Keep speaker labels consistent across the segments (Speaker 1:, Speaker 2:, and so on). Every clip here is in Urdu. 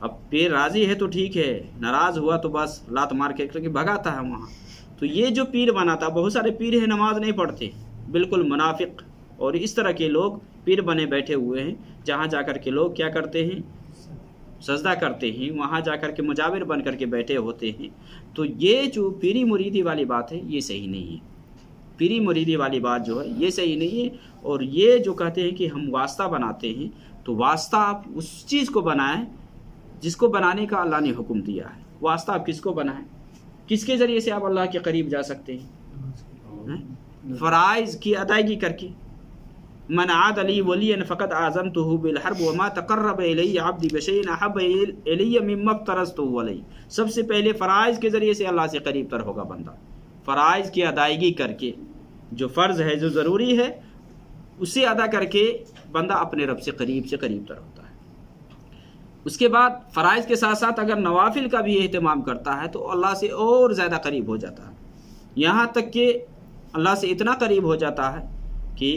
Speaker 1: اب پیر راضی ہے تو ٹھیک ہے، ناراض ہوا تو بس لات مار کے بھگاتا ہے وہاں. تو یہ جو پیر بناتا، بہت سارے پیر ہیں نماز نہیں پڑھتے، بالکل منافق اور اس طرح کے لوگ پیر بنے بیٹھے ہوئے ہیں. جہاں جا کر کے لوگ کیا کرتے ہیں؟ سجدہ کرتے ہیں، وہاں جا کر کے مجاور بن کر کے بیٹھے ہوتے ہیں. تو یہ جو پیری مریدی والی بات ہے یہ صحیح نہیں ہے. پیری مریدی والی بات جو ہے یہ صحیح نہیں ہے. اور یہ جو کہتے ہیں کہ ہم واسطہ بناتے ہیں، تو واسطہ آپ اس چیز کو بنائیں جس کو بنانے کا اللہ نے حکم دیا ہے. واسطہ آپ کس کو بنائیں؟ کس کے ذریعے سے آپ اللہ کے قریب جا سکتے ہیں؟ فرائض کی ادائیگی کر کے. من عاد لی ولیا فقد آذنتہ بالحرب وما تقرب الی عبدی بشیء احب الی مما افترضتہ علیہ. سب سے پہلے فرائض کے ذریعے سے اللہ سے قریب تر ہوگا بندہ. فرائض کی ادائیگی کر کے، جو فرض ہے جو ضروری ہے اسے ادا کر کے بندہ اپنے رب سے قریب تر ہوتا ہے. اس کے بعد فرائض کے ساتھ ساتھ اگر نوافل کا بھی اہتمام کرتا ہے تو اللہ سے اور زیادہ قریب ہو جاتا ہے. یہاں تک کہ اللہ سے اتنا قریب ہو جاتا ہے کہ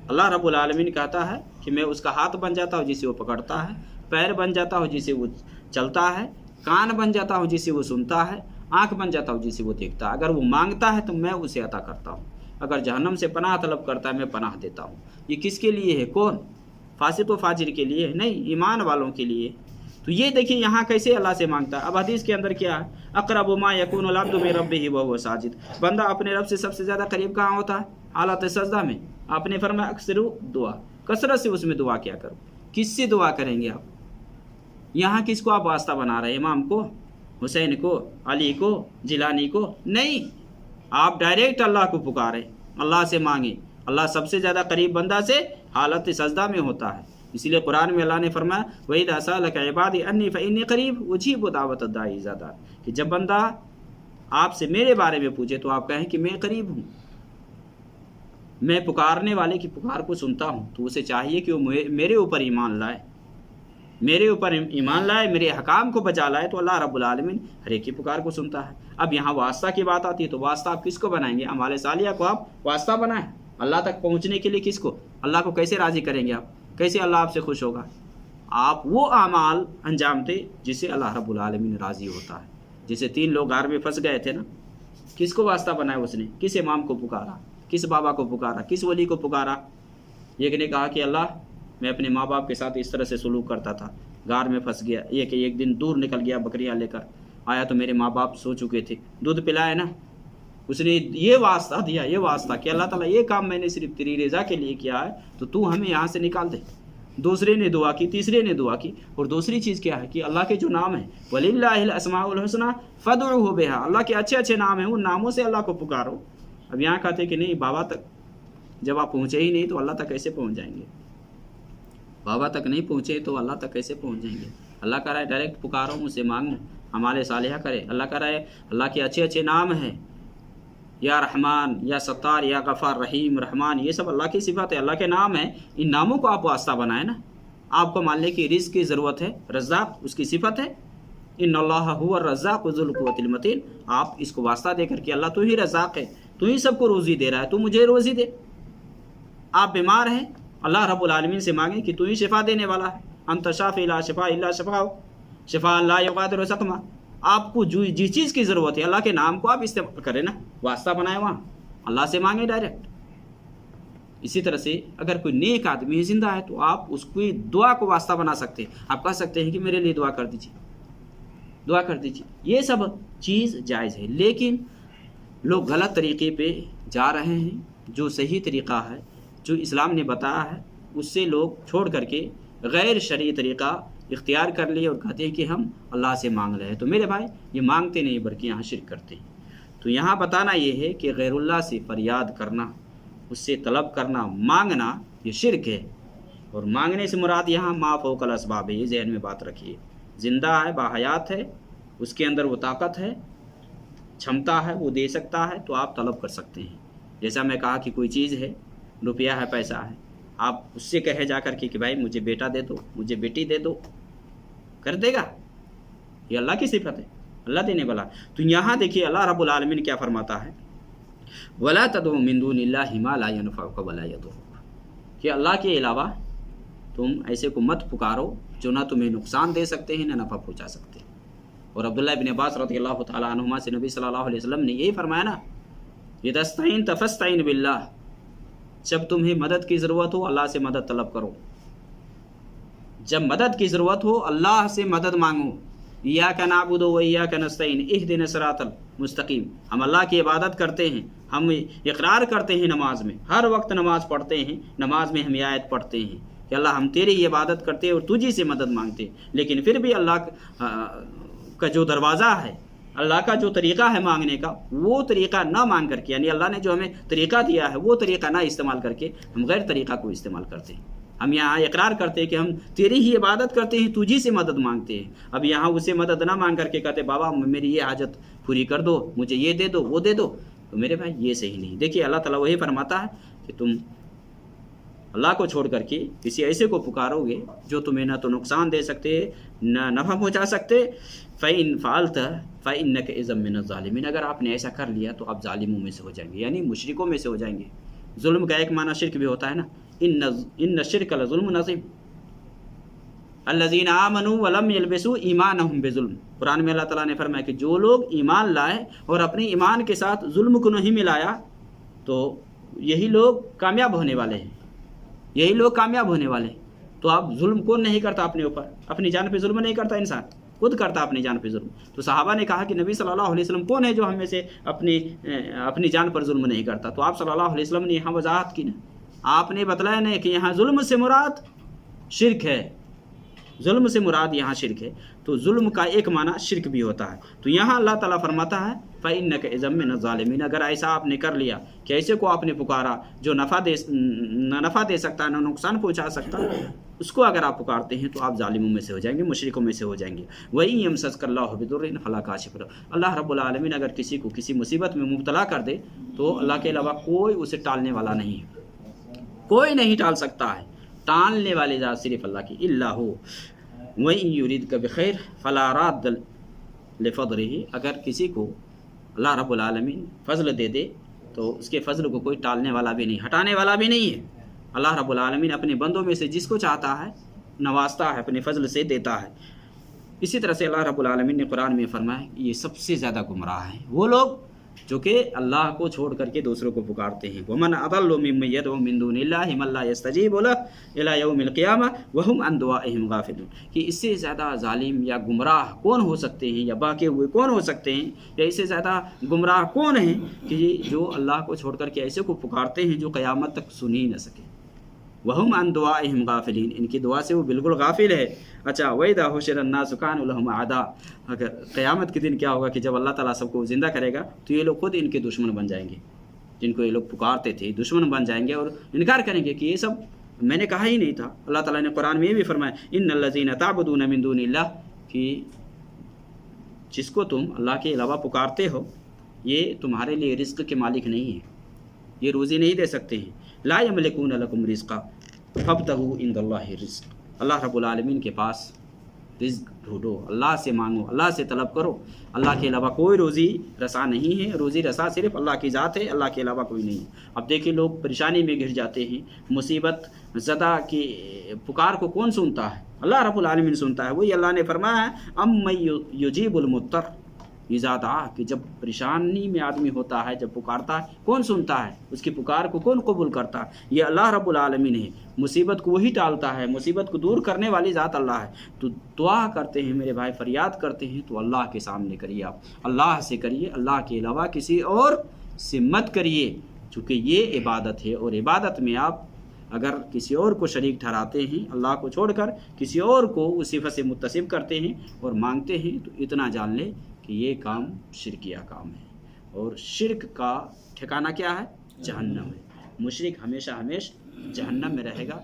Speaker 1: اللہ رب العالمین کہتا ہے کہ میں اس کا ہاتھ بن جاتا ہوں جسے وہ پکڑتا ہے، پیر بن جاتا ہوں جسے وہ چلتا ہے، کان بن جاتا ہوں جسے وہ سنتا ہے، آنکھ بن جاتا ہوں جسے وہ دیکھتا ہے. اگر وہ مانگتا ہے تو میں اسے عطا کرتا ہوں. اگر جہنم سے پناہ طلب کرتا ہے میں پناہ دیتا ہوں. یہ کس کے لیے ہے؟ کون؟ فاسق و فاجر کے لیے نہیں، ایمان والوں کے لیے. تو یہ دیکھیں یہاں کیسے اللہ سے مانگتا ہے. اب حدیث کے اندر کیا ہے؟ اقرب ما یکون العبد من ربہ وہو ساجد. بندہ اپنے رب سے سب سے زیادہ قریب کہاں ہوتا ہے؟ حالت سجدہ میں. آپ نے فرمایا اکثروا دعا، کثرت سے اس میں دعا کیا کرو. کس سے دعا کریں گے آپ؟ یہاں کس کو آپ واسطہ بنا رہے ہیں؟ امام کو، حسین کو، علی کو، جیلانی کو؟ نہیں، آپ ڈائریکٹ اللہ کو پکاریں، اللہ سے مانگیں. اللہ سب سے زیادہ قریب بندہ سے حالت سجدہ میں ہوتا ہے. اسی لیے قرآن میں اللہ نے فرمایا وَإِذَا سَأَلَكَ عِبَادِي عَنِّي فَإِنِّي قَرِيبٌ أُجِيبُ دَعْوَةَ الدَّاعِ إِذَا دَعَانِ. کہ جب بندہ آپ سے میرے بارے میں پوچھے تو آپ کہیں کہ میں قریب ہوں، میں پکارنے والے کی پکار کو سنتا ہوں. تو اسے چاہیے کہ وہ میرے اوپر ایمان لائے، میرے حکام کو بجا لائے. تو اللہ رب العالمین ہر ایک کی پکار کو سنتا ہے. اب یہاں واسطہ کی بات آتی ہے تو واسطہ آپ کس کو بنائیں گے؟ اعمال صالحہ کو آپ واسطہ بنائیں. اللہ تک پہنچنے کے لیے کس کو؟ اللہ کو کیسے راضی کریں گے آپ؟ کیسے اللہ آپ سے خوش ہوگا؟ آپ وہ اعمال انجام دیں جس سے اللہ رب العالمین راضی ہوتا ہے. جیسے 3 لوگ غار میں پھنس گئے تھے نا، کس کو واسطہ بنایا اس نے؟ کس امام کو پکارا؟ کس بابا کو پکارا؟ کس ولی کو پکارا؟ ایک نے کہا کہ اللہ میں اپنے ماں باپ کے ساتھ اس طرح سے سلوک کرتا تھا، غار میں پھنس گیا. ایک دن دور نکل گیا بکریاں لے کر آیا تو میرے ماں باپ سو چکے تھے، دودھ پلائے نا. اس نے یہ واسطہ دیا، یہ واسطہ کہ اللہ تعالیٰ یہ کام میں نے صرف تیری رضا کے لیے کیا ہے تو ہمیں یہاں سے نکال دے. دوسرے نے دعا کی، تیسرے نے دعا کی. اور دوسری چیز کیا ہے کہ اللہ کے جو نام ہیں وَلِلَّهِ الْأَسْمَاءُ الْحُسْنَىٰ فَادْعُوهُ بِهَا، اللہ کے اچھے اچھے نام ہیں، ان ناموں سے اللہ کو پکارو. اب یہاں کہتے کہ نہیں بابا تک جب آپ پہنچے ہی نہیں تو اللہ تک کیسے پہنچ جائیں گے؟ بابا تک نہیں پہنچے تو اللہ تک کیسے پہنچ جائیں گے؟ اللہ کہہ رہا ہے ڈائریکٹ پکارو، مجھ سے مانگو، اعمال صالحہ کرے. اللہ کہہ رہا ہے اللہ کے اچھے اچھے نام ہیں، یا رحمان، یا ستار، یا غفار، رحیم، رحمان، یہ سب اللہ کی صفات ہے، اللہ کے نام ہیں. ان ناموں کو آپ واسطہ بنائیں نا. آپ کو ماننے کی رزق کی ضرورت ہے، رزاق اس کی صفت ہے. ان اللہ هو الرزاق ذو القوۃ المتین. آپ اس کو واسطہ دے کر کے اللہ تو ہی رزاق ہے، تو ہی سب کو روزی دے رہا ہے، تو مجھے روزی دے. آپ بیمار ہیں، اللہ رب العالمین سے مانگیں کہ تو ہی شفا دینے والا ہے. انت شافی لا شفاء الا شفاء لا یغادر سقما. آپ کو جس چیز کی ضرورت ہے اللہ کے نام کو آپ استعمال کریں نا، واسطہ بنائیں، وہاں اللہ سے مانگیں ڈائریکٹ. اسی طرح سے اگر کوئی نیک آدمی زندہ ہے تو آپ اس کی دعا کو واسطہ بنا سکتے ہیں. آپ کہہ سکتے ہیں کہ میرے لیے دعا کر دیجیے، دعا کر دیجیے. یہ سب چیز جائز ہے. لیکن لوگ غلط طریقے پہ جا رہے ہیں. جو صحیح طریقہ ہے، جو اسلام نے بتایا ہے، اس سے لوگ چھوڑ کر کے غیر شرعی طریقہ اختیار کر لیے اور کہتے ہیں کہ ہم اللہ سے مانگ رہے ہیں. تو میرے بھائی یہ مانگتے نہیں بلکہ یہاں شرک کرتے ہیں. تو یہاں بتانا یہ ہے کہ غیر اللہ سے فریاد کرنا، اس سے طلب کرنا، مانگنا، یہ شرک ہے. اور مانگنے سے مراد یہاں ما فوق الاسباب ہے. یہ ذہن میں بات رکھیے. زندہ ہے، باحیات ہے، اس کے اندر وہ طاقت ہے، چھمتا ہے، وہ دے سکتا ہے، تو آپ طلب کر سکتے ہیں. جیسا میں کہا کہ کوئی چیز ہے، روپیہ ہے، پیسہ ہے، آپ اس سے کہے جا کر کے کہ بھائی مجھے بیٹا دے دو، مجھے بیٹی دے دو، کر دے گا. یہ اللہ کی صفت ہے، اللہ دینے والا. تو یہاں دیکھیے اللہ رب العالمین کیا فرماتا ہے، وَلَا تَدْعُوا مِن دُونِ اللَّهِ مَا لَا يَنْفَعُكَ وَلَا يَضُرُّكَ. کہ اللہ کے علاوہ تم ایسے کو مت پکارو جو نہ تمہیں نقصان دے سکتے ہیں نہ نفع پہنچا سکتے ہیں۔ اور عبداللہ ابن عباس رضی اللہ تعالیٰ عنہما سے نبی صلی اللہ علیہ وسلم نے یہی فرمایا نا، اذا استعینت فاستعین باللہ، جب تمہیں مدد کی ضرورت ہو اللہ سے مدد طلب کرو، جب مدد کی ضرورت ہو اللہ سے مدد مانگو۔ ایاک نعبد و ایاک نستعین اہدنا الصراط المستقیم، ہم اللہ کی عبادت کرتے ہیں، ہم اقرار کرتے ہیں نماز میں، ہر وقت نماز پڑھتے ہیں، نماز میں ہم یہ آیت پڑھتے ہیں کہ اللہ ہم تیری ہی عبادت کرتے ہیں اور تجھی سے مدد مانگتے ہیں، لیکن پھر بھی اللہ کا جو دروازہ ہے، اللہ کا جو طریقہ ہے مانگنے کا، وہ طریقہ نہ مانگ کر کے، یعنی اللہ نے جو ہمیں طریقہ دیا ہے وہ طریقہ نہ استعمال کر کے ہم غیر طریقہ کو استعمال کرتے ہیں۔ ہم یہاں اقرار کرتے ہیں کہ ہم تیری ہی عبادت کرتے ہیں، تجھی سے مدد مانگتے ہیں، اب یہاں اسے مدد نہ مانگ کر کے کہتے بابا میری یہ حاجت پوری کر دو، مجھے یہ دے دو وہ دے دو، تو میرے بھائی یہ صحیح نہیں۔ دیکھیے اللہ تعالیٰ وہی فرماتا ہے کہ تم اللہ کو چھوڑ کر کے کسی ایسے کو پکارو گے جو تمہیں نہ تو نقصان دے سکتے نہ نفع پہنچا سکتے، فَإِن فَعَلْتَ فَإِنَّكَ إِذًا مِّنَ الظَّالِمِينَ، اگر آپ نے ایسا کر لیا تو آپ ظالموں میں سے ہو جائیں گے، یعنی مشرکوں میں سے ہو جائیں گے۔ ظلم کا ایک معنی شرک بھی ہوتا ہے نا، ان الشرک لظلم عظیم الذین آمنوا ولم یلبسوا ایمانہم بظلم، قرآن میں اللہ تعالیٰ نے فرمایا کہ جو لوگ ایمان لائے اور اپنے ایمان کے ساتھ ظلم کو نہیں ملایا تو یہی لوگ کامیاب ہونے والے ہیں، یہی لوگ کامیاب ہونے والے ہیں۔ تو آپ ظلم کون نہیں کرتا اپنے اوپر؟ اپنی جان پہ ظلم نہیں کرتا انسان، خود کرتا اپنی جان پہ ظلم۔ تو صحابہ نے کہا کہ نبی صلی اللہ علیہ وسلم کون ہے جو ہم میں سے اپنی جان پر ظلم نہیں کرتا؟ تو آپ صلی اللہ علیہ وسلم نے یہاں وضاحت کی نا، آپ نے بتلایا نہیں کہ یہاں ظلم سے مراد شرک ہے، ظلم سے مراد یہاں شرک ہے، تو ظلم کا ایک معنی شرک بھی ہوتا ہے۔ تو یہاں اللہ تعالیٰ فرماتا ہے فَإِنَّكَ إِذًا مِّنَ الظَّالِمِينَ، اگر ایسا آپ نے کر لیا کہ ایسے کو آپ نے پکارا جو نہ نفع دے سکتا نہ نقصان پہنچا سکتا، اس کو اگر آپ پکارتے ہیں تو آپ ظالموں میں سے ہو جائیں گے، مشرکوں میں سے ہو جائیں گے۔ وَإِن يَمْسَسْكَ اللَّهُ بِضُرٍّ فَلَا كَاشِفَ لَهُ، اللہ رب العالمین اگر کسی کو کسی مصیبت میں مبتلا کر دے تو اللہ کے علاوہ کوئی اسے ٹالنے والا نہیں ہے، کوئی نہیں ٹال سکتا ہے، ٹالنے والی ذات صرف اللہ کی اللہ ہو۔ وَإِن يُرِدْكَ بِخَيْرٍ فَلَا رَادَّ لِفَضْلِهِ، اگر کسی کو اللہ رب العالمین فضل دے دے تو اس کے فضل کو کوئی ٹالنے والا بھی نہیں، ہٹانے والا بھی نہیں ہے۔ اللہ رب العالمین اپنے بندوں میں سے جس کو چاہتا ہے نوازتا ہے، اپنے فضل سے دیتا ہے۔ اسی طرح سے اللہ رب العالمین نے قرآن میں فرمایا کہ یہ سب سے زیادہ گمراہ ہیں وہ لوگ جو کہ اللہ کو چھوڑ کر کے دوسروں کو پکارتے ہیں۔ وَمَنْ أَضَلُّ مِمَّن يَدْعُو مِن دُونِ اللَّهِ مَن لَّا يَسْتَجِيبُ لَهُ إِلَىٰ يَوْمِ الْقِيَامَةِ وَهُمْ عَن دُعَائِهِمْ غَافِلُونَ، کہ اس سے زیادہ ظالم یا گمراہ کون ہو سکتے ہیں، یا باقے ہوئے کون ہو سکتے ہیں، یا اس سے زیادہ گمراہ کون ہیں کہ جو اللہ کو چھوڑ کر کے ایسے کو پکارتے ہیں جو قیامت تک سن ہی نہ سکے۔ وَهُمْ عَن دُعَائِهِمْ غَافِلِينَ، ان کی دعا سے وہ بالکل غافل ہے۔ اچھا، وَإِذَا حُشِرَ النَّاسُ كَانُوا لَهُمْ أَعْدَاءَ، اگر قیامت کے دن کیا ہوگا کہ جب اللہ تعالیٰ سب کو زندہ کرے گا تو یہ لوگ خود ان کے دشمن بن جائیں گے، جن کو یہ لوگ پکارتے تھے دشمن بن جائیں گے اور انکار کریں گے کہ یہ سب میں نے کہا ہی نہیں تھا۔ اللہ تعالیٰ نے قرآن میں یہ بھی فرمایا إِنَّ الَّذِينَ تَعْبُدُونَ مِن دُونِ اللَّهِ، کہ جس کو تم اللہ کے علاوہ پکارتے ہو یہ تمہارے لیے رزق کے مالک نہیں ہیں، یہ روزی نہیں دے سکتے ہیں۔ لا يملكون لكم رزقا فابتغوا عند الله الرزق، اللہ رب العالمین کے پاس رزق ڈھونڈو، اللہ سے مانگو، اللہ سے طلب کرو، اللہ کے علاوہ کوئی روزی رسا نہیں ہے، روزی رسا صرف اللہ کی ذات ہے، اللہ کے علاوہ کوئی نہیں ہے۔ اب دیکھیں لوگ پریشانی میں گھر جاتے ہیں، مصیبت زدہ کی پکار کو کون سنتا ہے؟ اللہ رب العالمین سنتا ہے۔ وہی اللہ نے فرمایا ہے اَمَّن یُجِیبُ الْمُضْطَرَّ اِذَا دَعَاهُ، کہ جب پریشانی میں آدمی ہوتا ہے، جب پکارتا ہے کون سنتا ہے، اس کی پکار کو کون قبول کرتا ہے؟ یہ اللہ رب العالمین ہے۔ مصیبت کو وہی ٹالتا ہے، مصیبت کو دور کرنے والی ذات اللہ ہے۔ تو دعا کرتے ہیں میرے بھائی، فریاد کرتے ہیں تو اللہ کے سامنے کریے، آپ اللہ سے کریے، اللہ کے علاوہ کسی اور سے مت کریے، چونکہ یہ عبادت ہے، اور عبادت میں آپ اگر کسی اور کو شریک ٹھہراتے ہیں، اللہ کو چھوڑ کر کسی اور کو اس صفت سے متصف کرتے ہیں اور مانگتے ہیں، تو اتنا جان لے کہ یہ کام شرکیہ کام ہے، اور شرک کا ٹھکانہ کیا ہے؟ جہنم ہے۔ مشرک ہمیشہ جہنم میں رہے گا۔